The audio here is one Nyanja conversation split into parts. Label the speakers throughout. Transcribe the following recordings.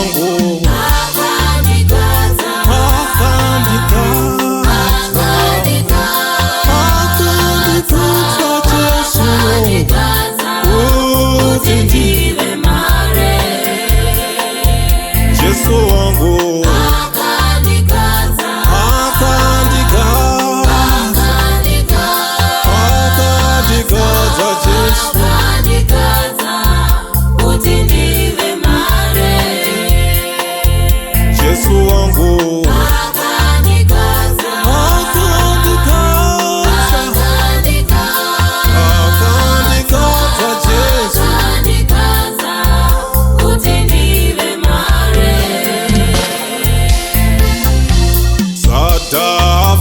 Speaker 1: wangu Yesu wangu Yesu wangu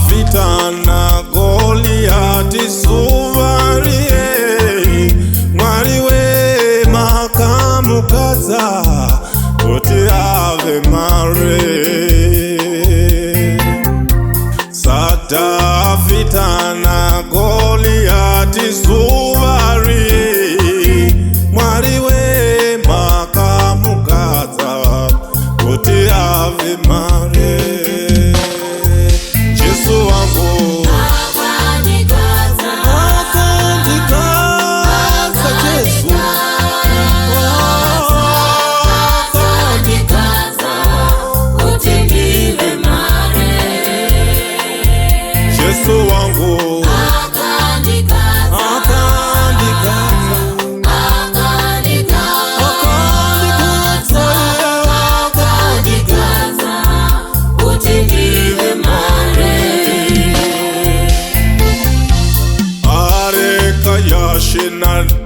Speaker 1: Vita na Goliati suvarie mwaliwe makamukaza uti ave mare Sada vita na Goliati suvarie mwaliwe makamukaza uti ave mare Yesu wangu Yesu wangu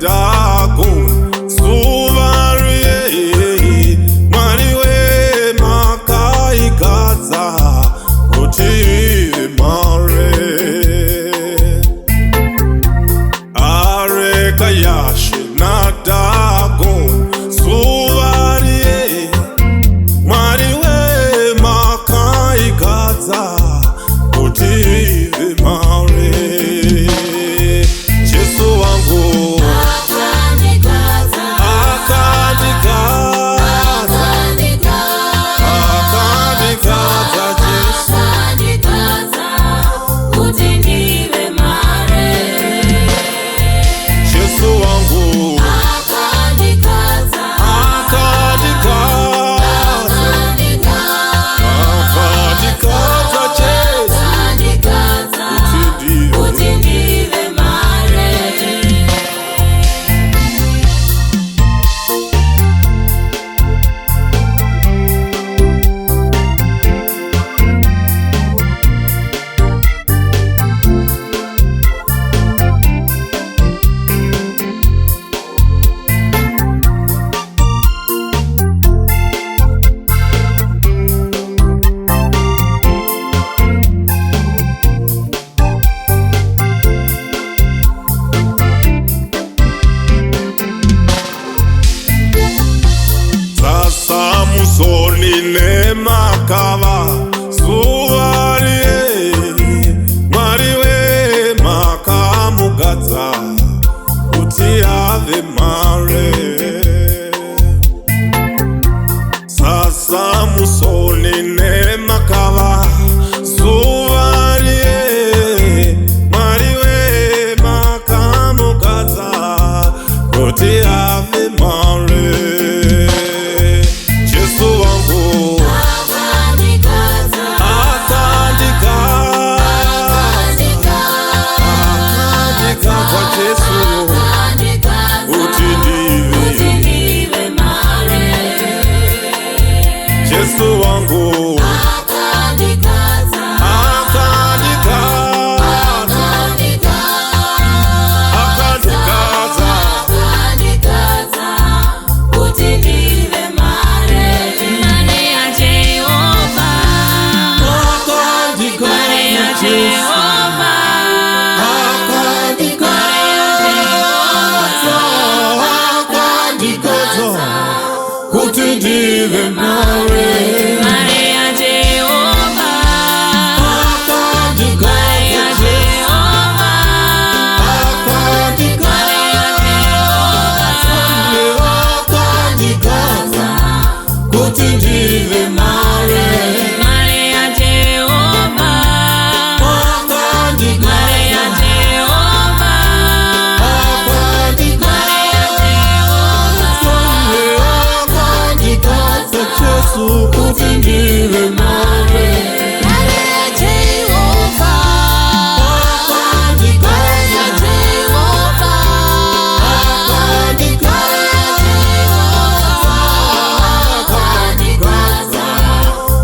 Speaker 1: Dago suvarie mwaliwe makaikaza uti mare Arekayashi na Dago suvarie mwaliwe makaikaza uti mare Yesu wangu Soline makava suvarie mwaliwe makamugaza uti ave mare Sasa musoline makava suvarie mwaliwe makamugaza uti ave mare Yesu wangu
Speaker 2: Maria
Speaker 1: kuti ndive mare.
Speaker 2: Mare ya Jehova, mare ya Jehova, mare ya
Speaker 1: Akandikadza Jesu kuti ndive mare.
Speaker 2: Mare ya Jehova, mare ya Jehova,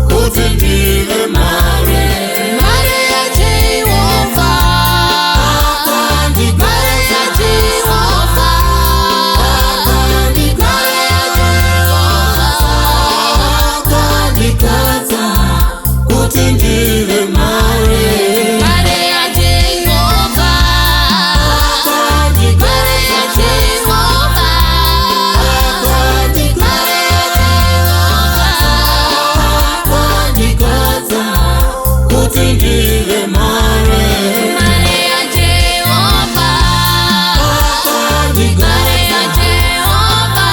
Speaker 1: Kuti ndive mare.
Speaker 2: mare ya Jehova, mare ya Jehova,
Speaker 1: Akandikadza kuti ndive mare.
Speaker 2: mare ya Jehova, mare ya Jehova,
Speaker 1: Akandikadza kuti ndive mare.
Speaker 2: mare ya Jehova, mare ya Jehova,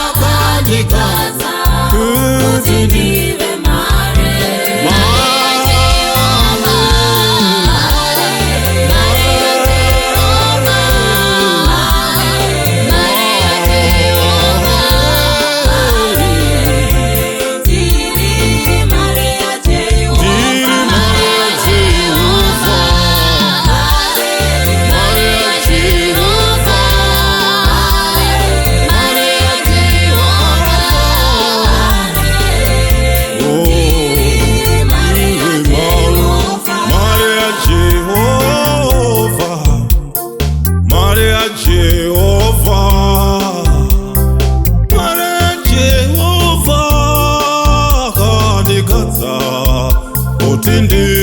Speaker 1: Akandikadza kuti ndive mare. Tindi